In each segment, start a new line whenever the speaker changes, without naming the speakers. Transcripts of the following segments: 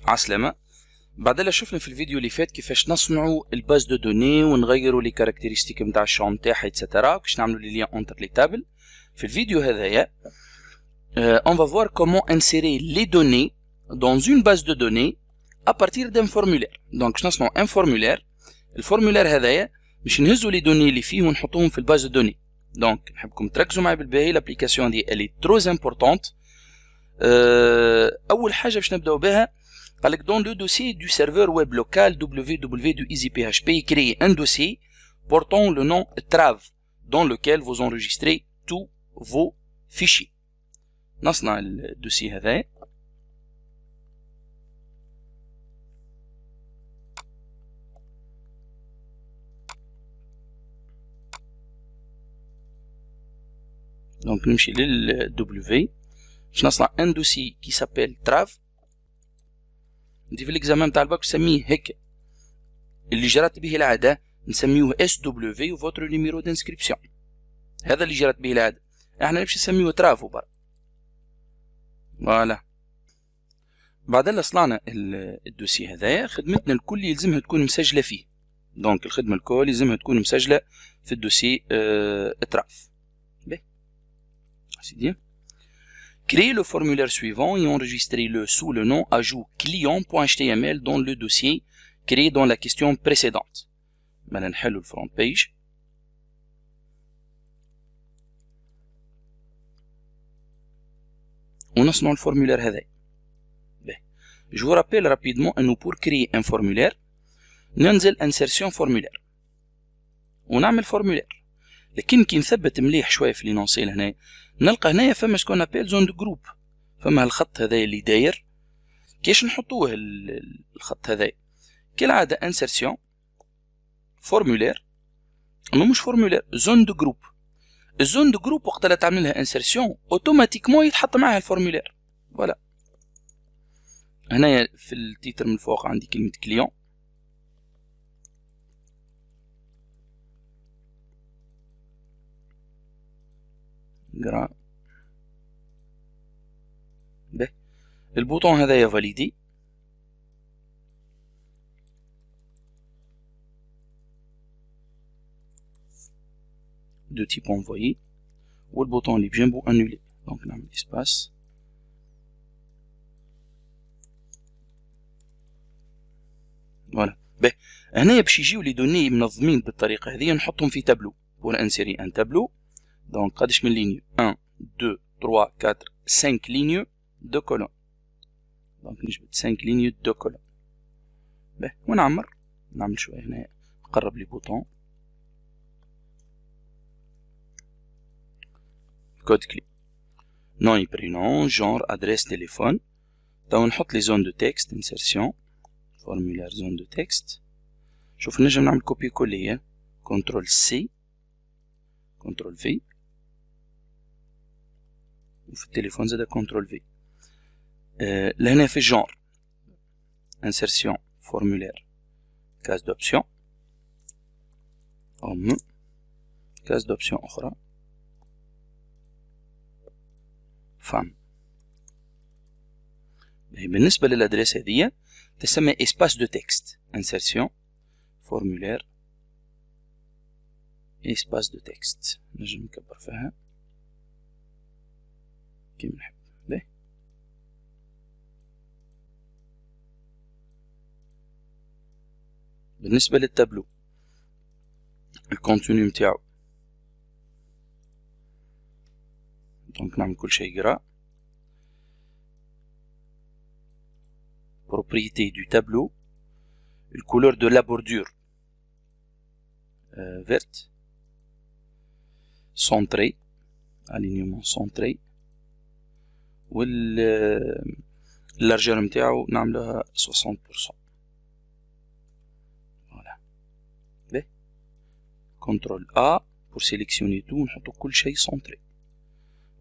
عسلامة. بعدها شفنا في الفيديو اللي فات كيفاش نصنعوا الباز دو دوني ونغيروا لي كاركتيرستيك نتاع الشون نتاعها ايتترا باش نعملوا لي ليان اونتر لي تابل. في الفيديو هذايا on va voir comment insérer les données dans une base de données à partir d'un formulaire. Donc باش نصنعوا ان فورمulaire. الفورمulaire هذايا باش نهزوا لي دوني اللي فيه ونحطوهم في الباز دو دوني. دونك نحبكم تركزوا معايا بالباهي، لابليكاسيون دي الي ترو امبورطونت. اول حاجه باش نبداو بها قالك dans le dossier du serveur web local www du EasyPHP créez un dossier portant le nom trav dans lequel vous enregistrez tous vos fichiers. نصنع الدوسي هذا. donc نمشي لل W باش نصنع ان دوسي qui s'appelle trav. ندي في الاكزامان تاع الباك نسميه هيك اللي جرت به العاده، نسميوه SW و فوتر نيميرو دانسكريبسيون. هذا اللي جرت به العاده، احنا نمشي نسميوه ترافو برك. فوالا. بعد صنعنا الدوسي هذايا، خدمتنا الكل يلزمها تكون مسجله فيه. دونك الخدمه الكل يلزمها تكون مسجله في الدوسي تراف. باهي سيدي. Créez le formulaire suivant et enregistrez-le sous le nom ajout client.html dans le dossier créé dans la question précédente. maintenant نحلو الفرونت بيج. ونصنع الفورمulaire هذا. Je vous rappelle rapidement انه pour créer un formulaire ننزل insertion formulaire ونعمل formulaire. لكن كي نثبت مليح شويه في لينونسيل هنا نلقى هنايا فما سكون ابيل زون دو جروب. فما الخط هذا اللي داير كيش نحطوه الخط هذا كالعاده انسرسيون فورمولير. انه مش فورمولير، زون دو جروب. الزون دو جروب وقت اللي تعمل لها انسرسيون اوتوماتيكمون يتحط معها الفورمولير. فوالا. هنايا في التيتر من الفوق عندي كلمه كليون. نقرا به البوطون هذايا فاليدي. دو تيب انفويي والبوطون اللي بجنبو انولي. دونك نعمل اسباس. فوالا. به هنايا باش يجيو لي دوني منظمين بالطريقه هذه نحطهم في تابلو. بور انسيري ان تابلو donc قداش من لينيو 1 2 3 4 5 لينيو 2 كولون. donc نجبد 5 لينيو 2 كولون. به ونعمر نعمل شويه هنا نقرب لي بوطون كود كلي نوم برينوم جونر ادريس تليفون. تو نحط لي زون دو تكست انسيرسيون فورمولير زون دو تكست. شوف نجم نعمل كوبي كوليه كنترول سي كنترول في وفي التليفون زاد كنترول في. لهنا في الجونر انسرسيون فورمولير كاز دوبسيون اوم كاز دوبسيون اخرى فام. بالنسبه للادريس هذه تسمى اسباس دو تكست انسرسيون فورمولير اسباس دو تكست. نجم نكبر فيها كيما نحب. باهي. بالنسبة للتابلو الكونتوني متاعو دونك نعمل كل شيء يقرا. propriété du tableau الكولور دو لا بوردور verte centré alignement centré واللارجر نتاعو نعملوها 60%. فوالا. باهي. كنترول A pour sélectionner tout ونحطو كل شيء سونتري.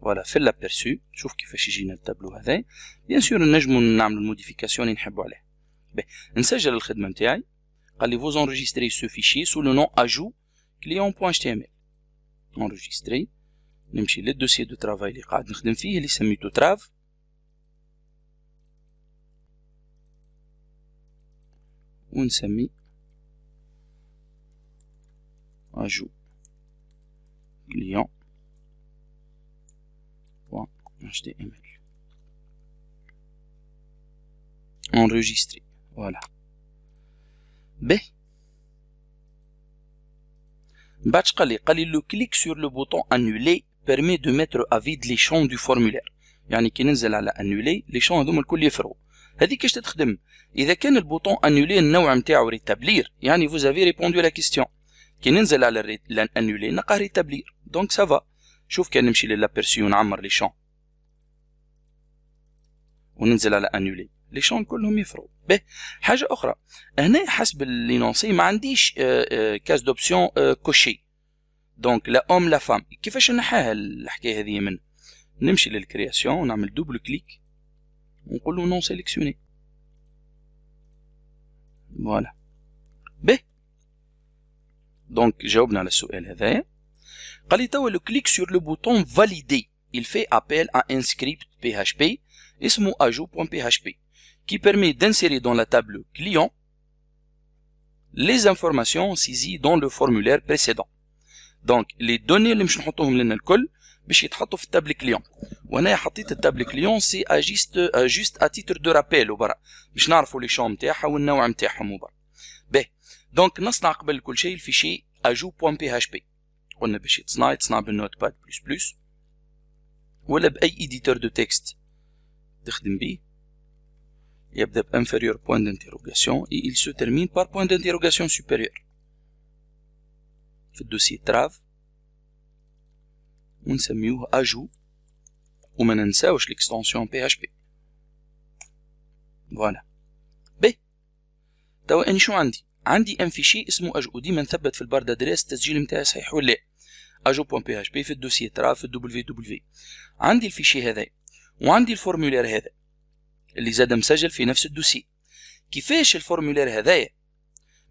فوالا. في الابيرسو شوف كيفاش يجينا التابلو هذا. بيان سور نجمو نعملو الموديفيكاسيون اللي نحبو عليه. باهي. نسجل الخدمة نتاعي. قال لي vous enregistrez ce fichier sous le nom ajout client.html. enregistré. نمشي للدوسي دو ترافاي اللي قاعد نخدم فيه اللي سميتو تراف. ونسمي ajout client .html enregistré. Voilà. B. بعد قال لي le clic sur le bouton annuler permet de mettre à vide les champs du formulaire. يعني كي ننزل على annuler les champs هذوما الكل يفرغوا. هذه كيش تتخدم؟ إذا كان البوطون annuler النوع نتاعو rétablir يعني vous avez répondu à la question. كي ننزل على annuler نلقاه rétablir. donc ça va. شوف كان نمشي للابيرسي ونعمر لي شون وننزل على annuler لي شون كلهم يفرغوا. به حاجه اخرى هنا حسب لينونسي ما عنديش كاس دوبسيون كوشي دونك لا اوم لا فام. كيفاش نحاها الحكايه هذه؟ من نمشي للكرياسيون ونعمل دوبل كليك ونقول له نون سيليكسيوني. فوالا. به دونك جاوبنا على السؤال هذايا. قال لي توا لو كليك سور لو بوطون فاليدي il fait appel à un script PHP اسمه ajout.php qui permet d'insérer dans la table client les informations saisies dans le formulaire précédent. donc les données اللي مش نحطوهم لنا الكل باش يتحطوا في التابل كليون. وانا حطيت التابل كليون سي جوست ا تيتر دو رابيل وبرا باش نعرفوا لي شون نتاعها والنوع نتاعهم وبرا. باهي دونك نصنع قبل كل شيء الفيشي ajout.php. قلنا باش يتصنع بالنوت باد بلس بلس ولا باي ايديتور دو تكست تخدم بيه. يبدا بانفيريور بوين d'interrogation et il se termine par point d'interrogation supérieur. في الدوسي تراف ونسميوه ajout وما ننساوش l'extension PHP. فوالا. باهي توا اني شو عندي ان فيشي اسمه ajout. ديما نثبت في البار دادريس التسجيل نتاعي صحيح ولا لا. ajout.php في الدوسي تراف في www. عندي الفيشي هذا وعندي الفورمولير هذا اللي زاد مسجل في نفس الدوسي. كيفاش الفورمولير هذايا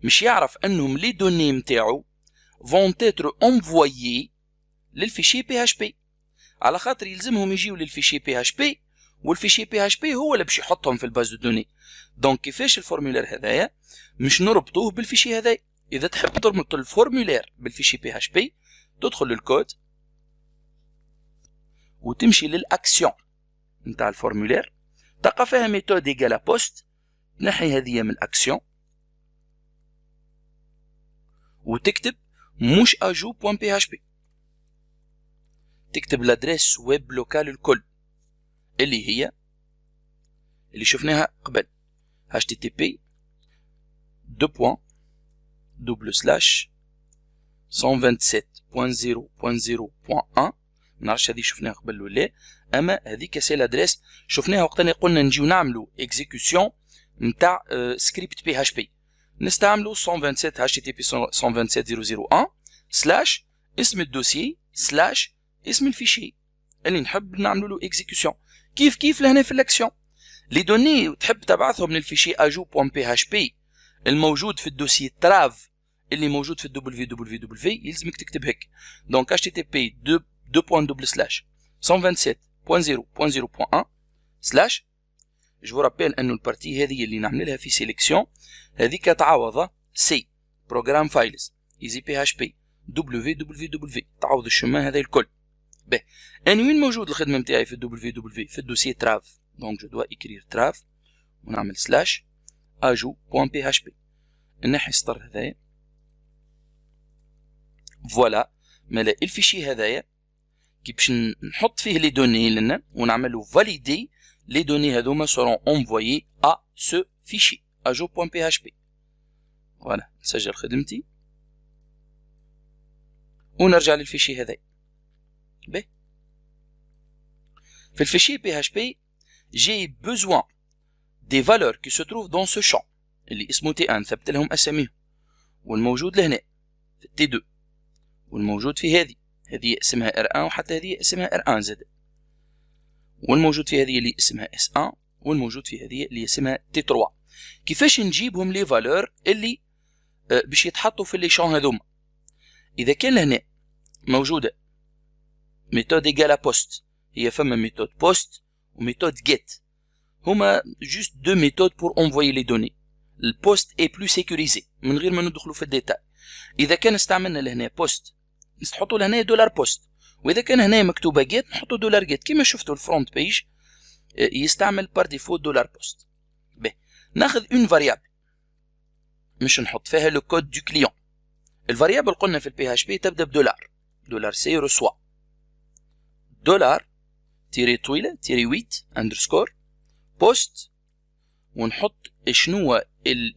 مش يعرف انهم لي دوني نتاعو فون تيتر انفويي للفيشي PHP على خاطر يلزمهم يجيو للفيشي PHP والفيشي PHP هو اللي باش يحطهم في الباز دو دوني. دونك كيفاش الفورمولير هذايا مش نربطوه بالفيشي هذايا. اذا تحب تربط الفورمولير بالفيشي PHP تدخل للكود وتمشي للاكسيون نتاع الفورمولير تلقى فيها ميثود ايكالا بوست. تنحي هذه من الاكسيون وتكتب مش ajout.php. تكتب الادريس ويب لوكال الكل اللي هي اللي شفناها قبل http 127.0.0.1. منعرفش هذه شفناها قبل ولا، اما هذيك سي لادريس شفناها وقتنا قلنا نجيو نعملو اكزيكيوسيون نتاع سكريبت PHP. نستعملو 127 http 127.0.0.1 سلاش اسم الدوسي سلاش اسم الفيشي اللي نحب نعملو له اكزيكيوسيون. كيف لهنا في الاكسيون لي دوني تحب تبعثهم للفيشي ajout.php الموجود في الدوسي تراف اللي موجود في www يلزمك تكتب هيك. دونك http 127.0.0.1 سلاش جو رابيل انه البارتي هذه اللي نعمل لها في سيليكسيون هذيك تعوض سي بروجرام فايلز ايزي PHP www تعوض الشما هذا الكل. به انا وين موجود الخدمه نتاعي في www في الدوسي تراف. دونك جو دوا اكرير تراف ونعمل سلاش ajout.php نحي السطر هذايا. فوالا مالا الفيشي هذايا كي باش نحط فيه لي دوني لنا ونعملو فاليدي لي دوني هذوما سورون انفويي ا سو فيشي ajout.php. فوالا نسجل خدمتي ونرجع للفيشي هذايا. باهي في الفيشي PHP j'ai besoin des valeurs qui se trouvent dans ce champ اللي اسمه T1 ثبت لهم اساميهم والموجود لهنا في T2 والموجود في هذه اسمها R1 وحتى هذه اسمها R1 زاد والموجود في هذه اللي اسمها S1 والموجود في هذه اللي اسمها T3. كيفاش نجيبهم لي فالور اللي باش يتحطوا في لي شون هذوما؟ اذا كان لهنا موجوده ميثود ايكالا بوست هي فما ميثود بوست وميثود جيت هما جوست دو ميثود بور انفويي لي دوني. البوست اي بلو سيكوريزي من غير ما ندخلوا في الديتاي. اذا كان استعملنا لهنا بوست نحطوا لهنا دولار بوست، واذا كان هنا مكتوبه جيت نحطوا دولار جيت. كيما شفتوا الفرونت بيج يستعمل بار ديفو دولار بوست. به ناخذ اون فاريابل مش نحط فيها لو كود دو كليون. الفاريابل قلنا في البي اتش بي تبدا بدولار، دولار سي ريسوا دولار تيري طويله تيري 8 اندرسكور بوست، ونحط شنو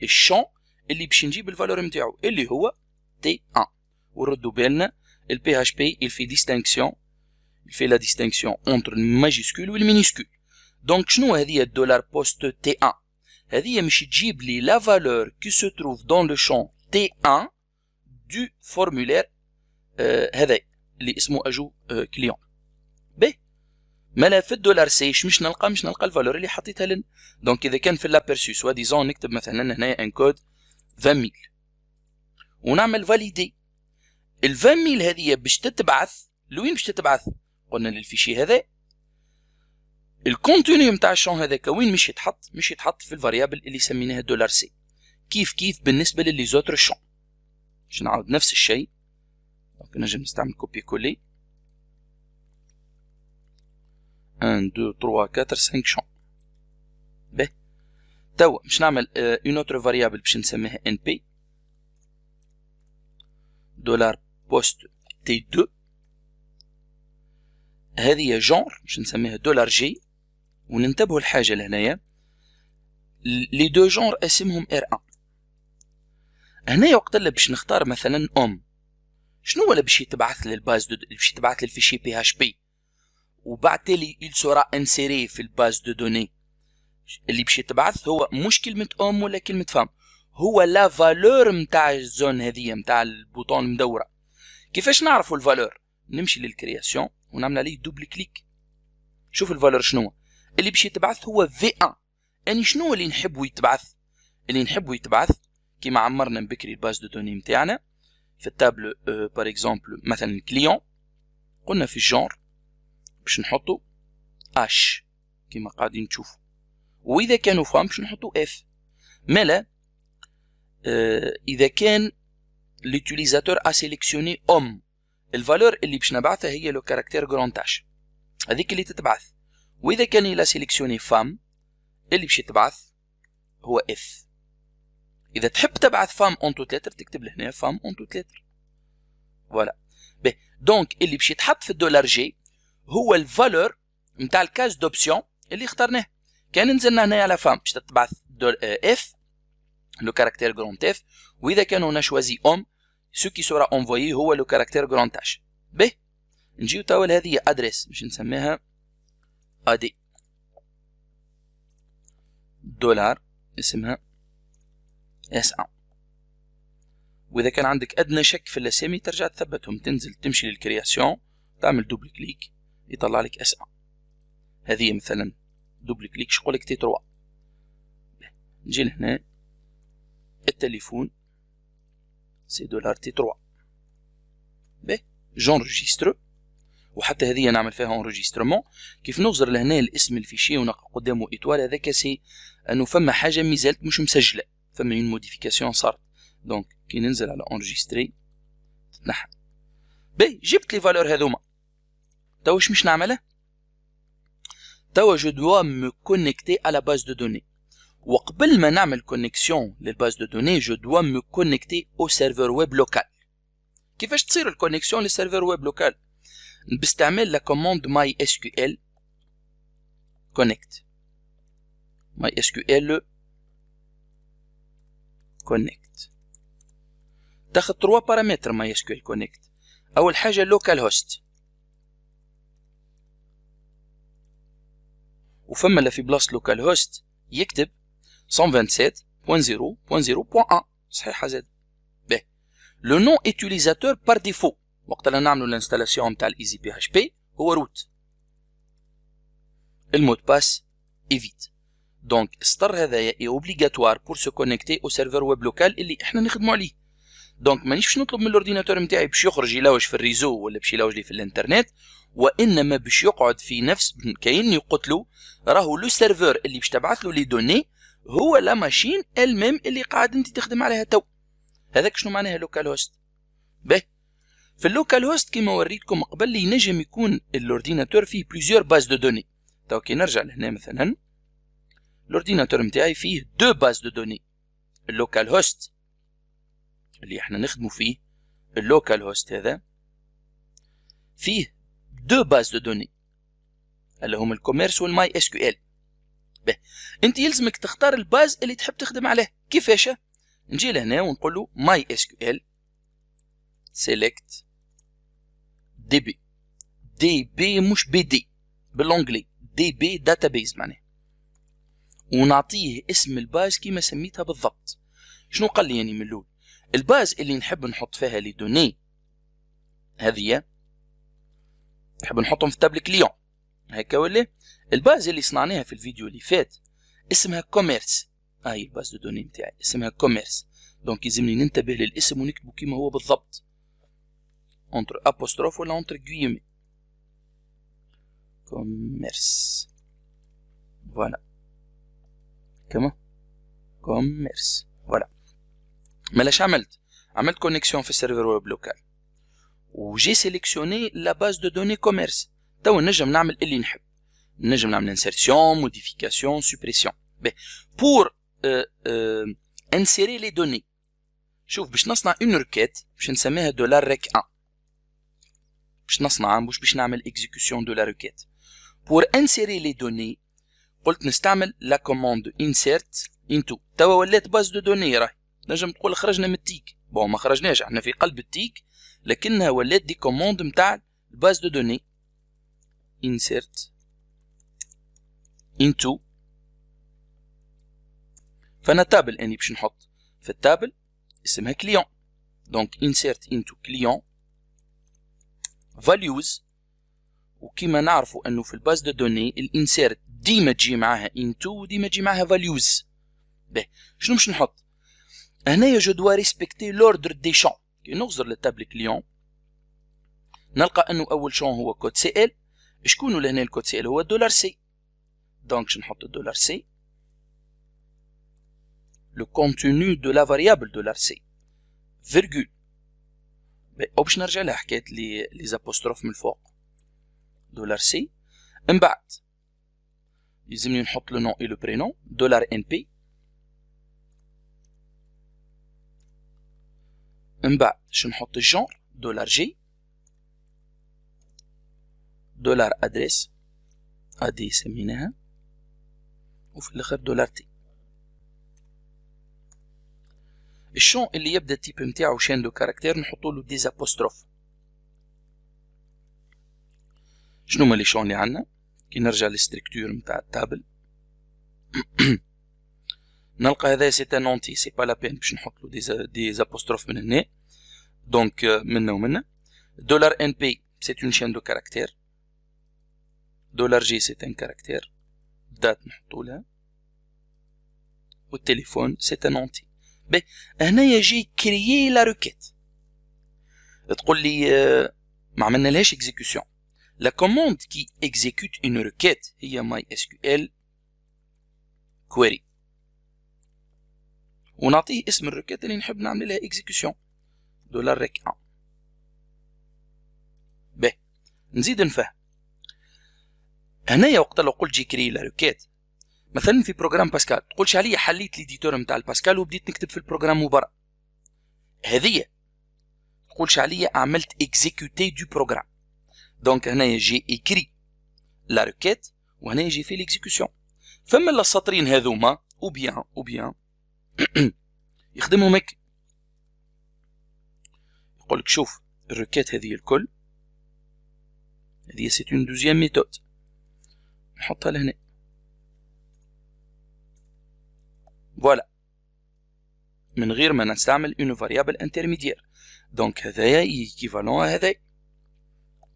الشون اللي باش نجيب الفالور نتاعو اللي هو تي 1. ونردوا بالنا البي اتش بي il fait distinction il fait la distinction entre الماجيسكول والمينيسكول. دونك شنو هذه الدولار بوست تي 1؟ هذه مش تجيب لي لا فالور كي سو تروف دون لو شون تي 1 دو فورمولير هذا اللي اسمه اجو كليون. به ملف الدولار سي مش نلقى الفالور اللي حطيتها لنا. دونك اذا كان في الابرسو سوا ديزون نكتب مثلا هنا ان كود 20000 ونعمل فاليدي. ال 20000 هذه باش تتبعث لوين؟ باش تتبعث قلنا للفيشي هذا. الكونتوني نتاع الشون هذاك وين مش يتحط؟ مش يتحط في الفاريابل اللي سميناها دولار سي. كيف بالنسبه للي زوتر شون. باش نعاود نفس الشيء. دونك نجم نستعمل كوبي كولي 1 2 3 4 5 شون. به توا باش نعمل اون اوتر فاريابل باش نسميها ان بي دولار بوست تي 2. هذه جونر باش نسميها دولار جي. وننتبهوا لحاجه لهنايا لي دو جونر اسمهم ار 1. هنايا وقت اللي باش نختار مثلا شنو ولا باش يتبعث للباز باش يتبعث للفيشي بي اتش بي وبعد تالي il sera inséré في الباز دو دوني. اللي باش يتبعث هو مش كلمه ولا كلمه فام، هو لا فالور نتاع الزون هذه نتاع البوطون المدوره. كيفاش نعرفوا الفالور؟ نمشي للكرياسيون ونعمل عليه دوبل كليك. شوف الفالور شنو اللي باش يتبعث هو في 1. يعني شنو اللي نحبوا يتبعث؟ اللي نحبوا يتبعث كيما عمرنا من بكري الباز دو دوني نتاعنا في التابلو بار اكزومبل مثلا كليون قلنا في الجونر باش نحطوا اش كيما قاعدين تشوفوا، واذا كانوا فام باش نحطوا اف. مالا اذا كان لوتيليزاتور ا سيليكسيوني الفالور اللي باش نبعثها هي لو كاركتير غران اش، هذيك اللي تتبعث. واذا كان الى سيليكسيوني فام اللي باش يتبعث هو اف. اذا تحب تبعث فام اون توت لتر تكتب لهنا فام اون توت لتر. فوالا. دونك اللي باش يتحط في الدولار جي هو الفالور نتاع الكاز دوبسيون اللي اخترناه. كان نزلنا هنا على فام باش تتبعث اف لو كاركتير غران اف، واذا كان هنا شوازي سو كي سورا انفويي هو لو كاركتير غران اش. به نجيو توا لهذه ادريس باش نسميها ادي دولار اسمها اس 1. واذا كان عندك ادنى شك في الاسامي ترجع تثبتهم، تنزل تمشي للكرياسيون تعمل دوبل كليك يطلع لك اس 1. هذه مثلا دوبل كليك شقول لك تي 3. نجي لهنا التليفون سي دولار تي 3. به جونرجستر، وحتى هذه نعمل فيها انرجسترمون. كيف نغزر لهنا الاسم الفيشي ونلقى قدامه ايطوال هذاك سي انه فما حاجه مازالت مش مسجله، فما اون موديفيكاسيون صارت. دونك كي ننزل على انرجستري تتنحى. باهي جبت لي فالور هذوما. توا واش مش نعمله؟ توا جو دوا مو كونيكتي على باز دو دوني. وقبل ما نعمل كونيكسيون للباز دو دوني جو دوا مو كونيكتي او سيرفر ويب لوكال. كيفاش تصير الكونيكسيون للسيرفر ويب لوكال؟ باستعمال لا كوموند ماي اس كيو ال كونيكت. ماي اس كيو ال كونيكت تاخذ 3 بارامتر ماي اس كيو ال كونيكت. اول حاجه لوكال هوست، وفما اللي في بلاصه لوكال هوست يكتب 127.0.0.1 صحيحه زاد. باهي لو نون utilisateur بار ديفو وقت اللي نعملوا الانستالاسيون نتاع الايزي بي اتش بي هو روت. المود باس ايفيت. دونك السطر هذايا اي اوبليغاتوار بور سو كونيكتي او سيرفر ويب لوكال اللي احنا نخدموا عليه. دونك مانيش باش نطلب من الاورديناتور نتاعي باش يخرج يلوج في الريزو ولا باش يلوج لي في الانترنت، وانما باش يقعد في نفس كاين يقتلو راهو لو سيرفر اللي باش تبعث له لي دوني هو لا ماشين الميم اللي قاعد انت تخدم عليها تو. هذاك شنو معناها لوكال هوست؟ باهي في اللوكال هوست كيما وريتكم قبل ينجم يكون الاورديناتور فيه بليزيور باز دو دوني. تو كي نرجع لهنا مثلا الاورديناتور نتاعي فيه دو باز دو دوني. اللوكال هوست اللي احنا نخدمو فيه، اللوكال هوست هذا فيه دو باز دو دوني اللي هم الكوميرس والماي اس كيو ال. باهي انت يلزمك تختار الباز اللي تحب تخدم عليه. كيفاش؟ نجي لهنا ونقول له ماي اس كيو ال سيلكت دي بي. دي بي مش بي دي بالانجلي، دي بي داتابيز معناه، ونعطيه اسم الباز كيما سميتها بالضبط. شنو قال لي يعني من الاول؟ الباز اللي نحب نحط فيها لي دوني هذه نحب نحطهم في تابل كليون هكا، ولا الباز اللي صنعناها في الفيديو اللي فات اسمها كوميرس. هاي الباز دو دوني نتاعي اسمها كوميرس. دونك يلزمني ننتبه للاسم ونكتبه كيما هو بالضبط، انتر ابوستروف ولا انتر غيومي. كوميرس فوالا كما كوميرس فوالا. مالاش عملت كونيكسيون في السيرفر ويب لوكال وجي سيليكسيوني لا باز دو دوني كوميرس. تو نجم نعمل اللي نحب، نجم نعمل انسيرسيون موديفيكاسيون سوبريسيون. بور انسيري لي دوني، شوف باش نصنع اون ريكيت باش نسميها دولار ريك 1 باش نصنع مش باش نعمل اكزيكيوشن دو لا ريكيت. بور انسيري لي دوني قلت نستعمل لا كوموند انسيرت انتو. توا ولات باز دو دوني راهي نجم تقول خرجنا من التيك، بون ما خرجناش احنا في قلب التيك، لكنها ولات دي كوموند نتاع الباز دو دوني. insert into فانا تابل اني باش نحط في التابل اسمها كليون. دونك insert into كليون values. وكما نعرفوا انه في الباز دو دوني الانسيرت ديما تجي معاها into وديما تجي معاها values. باهي شنو باش نحط هنايا؟ جو دوا ريسبكتي لوردر دي شون. كي نغزر للتابل كليون نلقى انه اول شون هو كود سي ال. شكون لهنا الكود سي ال؟ هو دولار سي. دونك باش نحط دولار سي لو كونتوني دو لا فاريابل دولار سي فيرغول. باش نرجع لها حكايه لي زابوستروف من الفوق دولار سي. من بعد يلزمني نحط لو نون اي لو برينون دولار ان بي. من بعد باش نحط الجونر دولار جي دولار ادريس ادي سميناها، وفي الاخر دولار تي. الشون اللي يبدا التيب نتاعو شين دو كاركتير نحطو له دي زابوستروف. شنو هما لي شون اللي عندنا؟ كي نرجع للستركتور نتاع التابل نلقى هذا سي ان اونتي سي با لا بين باش نحط له دي زابوستروف من هنا. دونك منا ومنا دولار ان بي سي اون شين دو كاركتير، دولار جي سي ان كاركتير، دات نحطو لها، والتليفون سي ان اونتي. باهي هنا يجي كريي لا روكيت. تقول لي ما عملنا لهاش اكزيكيوشن. لا كوموند كي اكزيكوت اون روكيت هي ماي اس كيو ال كويري، ونعطيه اسم الروكيت اللي نحب نعمل لها اكزيكيوشن دولار ريك 1. باهي نزيد نفهم هنايا وقت لو قلت جي كري لا روكيت مثلا في بروجرام باسكال تقولش عليا حليت ليديتور نتاع الباسكال وبديت نكتب في البروجرام مبرر، هذه تقولش عليا عملت اكزيكوتي دو بروجرام. دونك هنايا جي اكري لا روكيت وهنا يجي في ليكزيكوسيون. فما السطرين هذوما او بيان يخدمهم هيك، يقول لك شوف الروكيت هذه الكل هذه سي اون دوزيام ميثود نحطها لهنا فوالا من غير ما نستعمل اون فاريابل انترميديير. دونك هذايا ايكيفالون هذايا.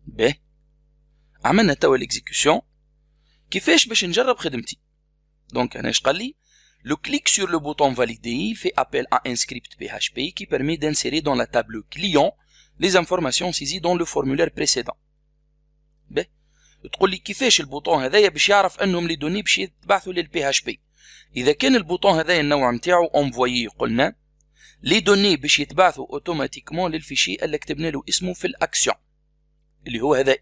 باهي عملنا توا ليكزيكوسيون. كيفاش باش نجرب خدمتي؟ دونك انا اش قال لي le clic sur le bouton valider fait appel à un script PHP qui permet d'insérer dans la table client les informations saisies dans le formulaire précédent. باهي تقول لي كيفاش البوطون هذايا باش يعرف انهم لي دوني باش يتبعثوا للبي اتش بي؟ إذا كان البوطون هذا النوع متاعو envoyer قلنا لي دوني باش يتبعثوا اوتوماتيكمون للفيشي اللي كتبنا له اسمه في الاكسيون اللي هو هذا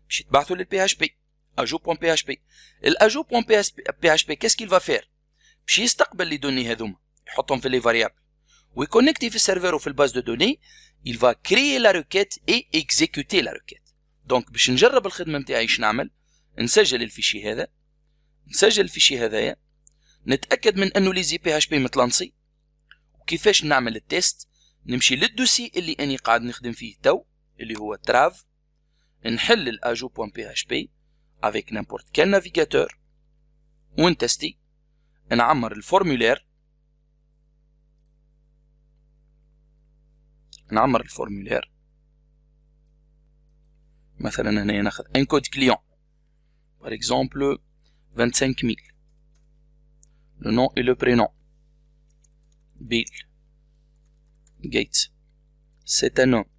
باش يتبعثوا للبي اتش بي ajout.php الاجو.php qu'est-ce qu'il va faire باش يستقبل لي دوني هذوما يحطهم في لي فاريابل ويكونيكتي في السيرفر وفي الباز دو دوني il va créer la requête et exécuter la requête. دونك باش نجرب الخدمه نتاعي اش نعمل نسجل الفيشي هذايا نتاكد من انه لي زي بي اتش بي متلانسي وكيفاش نعمل التيست نمشي للدوسي اللي اني قاعد نخدم فيه تو اللي هو تراف نحل الاجو.php avec n'importe quel navigateur ونتستي نعمر الفورمولير مثلا هنا ناخذ ان كود كليون par exemple 25000 le nom et le prénom Bill Gates c'est un homme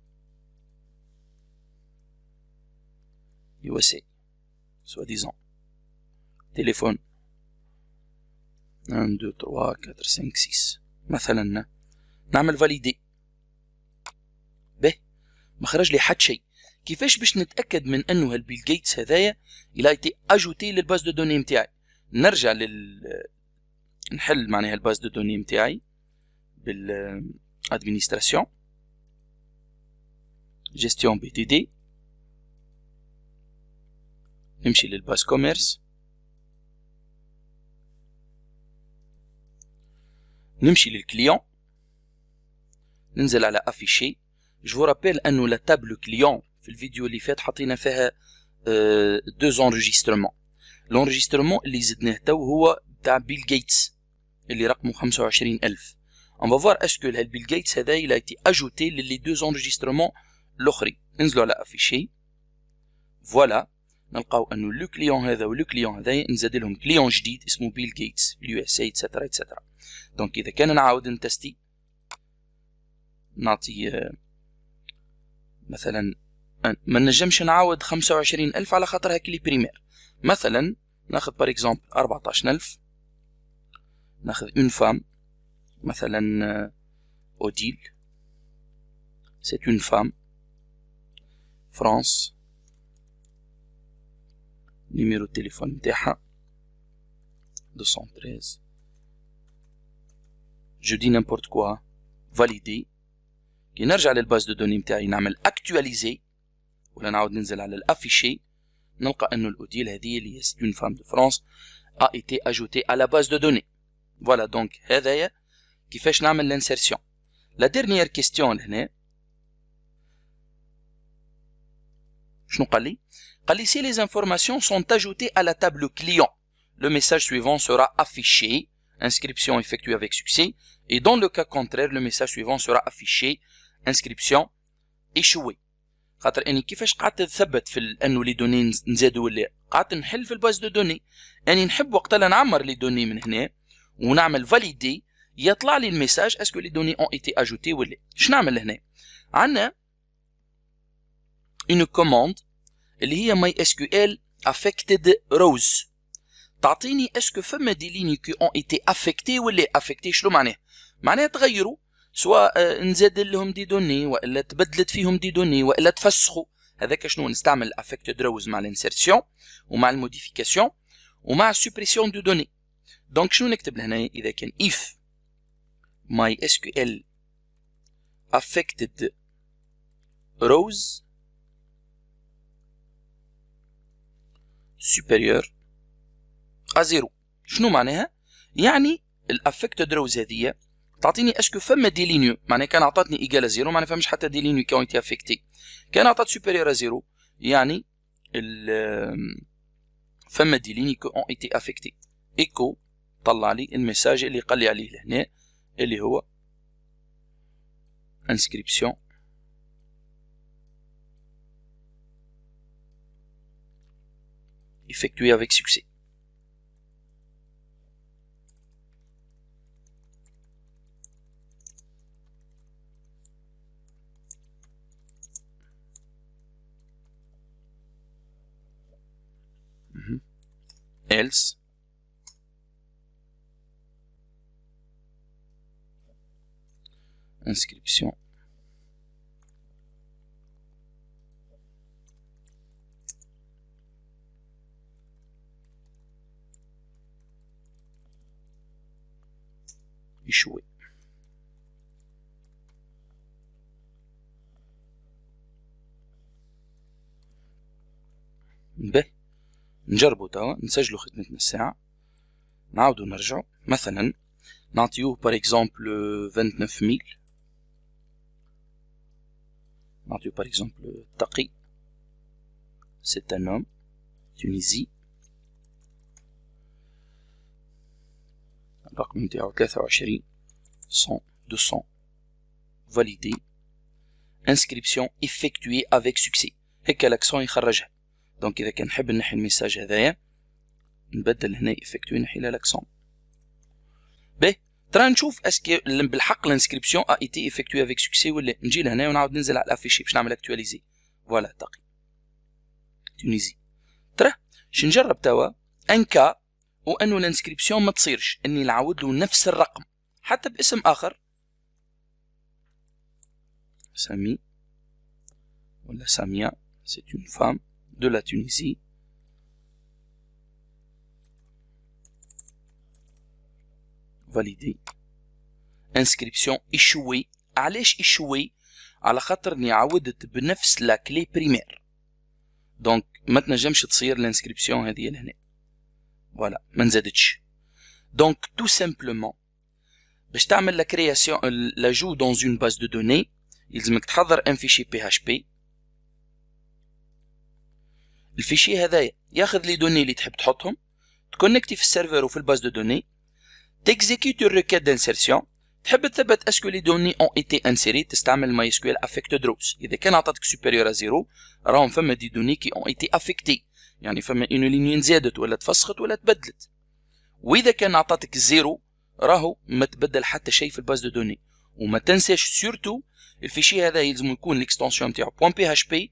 USA soi-disant téléphone 1 2 3 4 5 6 مثلا نعمل فاليدي به ما خرج لي حد شيء كيفاش باش نتاكد من انه هالبيل جيتس هذايا الى ايتي اجوتي للباز دو دوني نتاعي نرجع نحل معناها الباز دو دوني نتاعي بالادمينستراسيون جيستيون بي تي دي نمشي للباز كوميرس نمشي للكليون ننزل على افيشي جو رابيل انه لا تابل كليون في الفيديو اللي فات حطينا فيها دو انريجسترمون لونريجسترمون اللي زدناه تو هو تاع بيل جيتس اللي رقمه 25000 on va voir est-ce que البيل جيتس هذا il a été ajouté للي دو انريجسترمون الاخرين ننزلوا على افيشي فوالا نلقاو انه لو كليون هذا ولو كليون هذا نزاد لهم كليون جديد اسمه بيل جيتس اليو اس اي اتسترا اتسترا دونك اذا كان نعاود نتستي نعطي مثلا ما نجمش نعاود 25000 على خاطر هاك لي بريمير مثلا ناخذ بار اكزومبل 14000 ناخذ اون فام مثلا اوديل سي اون فام فرانس نيميرو التليفون نتاعها 213 جو دي نيمبورت كوا فاليدي كي نرجع للباز دو دوني نتاعي نعمل اكتواليزي ولا نعاود ننزل على الافيشي نلقى انه الاوديل هذه اللي هي اون فام دو فرانس a été ajouté à la base de données. Voilà donc هذايا كيفاش نعمل الانسيرسيون. لا ديرنيير كيستيون هنا شنو قال لي؟ قال لي si les informations sont ajoutées à la table client, le message suivant sera affiché, inscription effectuée avec succès, et dans le cas contraire, le message suivant sera affiché, inscription échouée. خاطر اني كيفاش قعدت نثبت في انه لي دوني نزادوا ولا قعدت نحل في الباز دو دوني اني نحب وقت لا نعمر لي دوني من هنا ونعمل فاليدي يطلع لي الميساج اسكو لي دوني اون ايتي اجوتي ولا اش نعمل هنا عندنا اون كوموند اللي هي ماي اس كيو ال افكتد روز تعطيني اسكو فما دي ليني كي اون ايتي افكتي ولا افكتي شنو معناها تغيروا سواء نزاد لهم دي دوني والا تبدلت فيهم دي دوني والا تفسخوا هذاك شنو نستعمل افكتد روز مع الانسيرسيون ومع الموديفيكاسيون ومع السوبريسيون دو دوني دونك شنو نكتب لهنا اذا كان if MySQL affected rows superior à 0 شنو معناها يعني الافكتد روز هذه تعطيني اسكو فما دي لينيو معناها كان عطاتني ايجال 0 معناها فماش حتى دي لينيو كي اونتي افكتي كان عطات سوبيريور 0 يعني فما دي لينيو كي اون ايتي افكتي ايكو طلع لي الميساج اللي قال لي عليه لهنا اللي هو inscription effectuée avec succès. Else inscription échoué. به نجربو توا نسجلو خدمتنا الساعة، نعاودو نرجعو مثلا نعطيوه par exemple 29000، نعطيوه par exemple تقي، c'est un homme Tunisie، الرقم نتاعو 23 100 200 validé، inscription effectuée avec succès، هكا لاكسون يخرجها. دونك إذا كان نحب نحي الميساج هذايا نبدل هنا effectué نحي لاكسون. باهي ترى نشوف اسكي بالحق الانسكريبسيون ا ايتي effectuée avec succès ولا. نجي لهنا ونعاود ننزل على الافيشي باش نعمل اكتواليزي. فوالا تقي تونيزي. ترى باش نجرب توا ان كا وانه الانسكريبسيون ما تصيرش، اني نعاود له نفس الرقم حتى باسم اخر، سامي ولا سامية، c'est une femme de la Tunisie. validé. inscription échouée. علاش échouée؟ على خاطر اني عاودت بنفس لا كلي بريمير، دونك ما تنجمش تصير الانسكريبسيون هذه لهنا. فوالا ما نزادتش. دونك تو سامبلومون باش تعمل لا كرياسيون لاجو دون اون باز دو دوني يلزمك تحضر ان فيشي بي اتش بي. الفيشي هذايا ياخذ لي دوني اللي تحب تحطهم، تكونكتي في السيرفر وفي الباز دو دوني، تكزيكيوت الريكيت دانسيرسيون، تحب تثبت اسكو لي دوني اون ايتي انسيري، تستعمل ماي اس كيو ال افكتد روز. اذا كان عطاتك سوبيريور ا زيرو راهم فما دي دوني كي اون ايتي افكتي، يعني فما اون لينيين زادت ولا تفسخت ولا تبدلت. واذا كان عطاتك زيرو راهو ما تبدل حتى شيء في الباز دو دوني. وما تنساش سورتو الفيشي هذا يلزم يكون الاكستنسيون نتاعو .php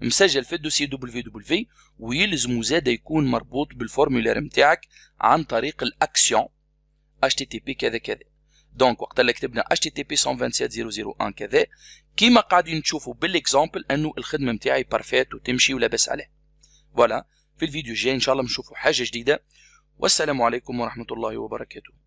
مسجل في الدوسي www، ويلزم زاد يكون مربوط بالفورمولير نتاعك عن طريق الاكسيون http كذا كذا. دونك وقت اللي كتبنا http 127.0.0.1 كذا كيما قاعدين نشوفوا بالاكزامبل انه الخدمه نتاعي بارفيت وتمشي ولاباس عليه. فوالا في الفيديو الجاي ان شاء الله نشوفوا حاجه جديده، والسلام عليكم ورحمه الله وبركاته.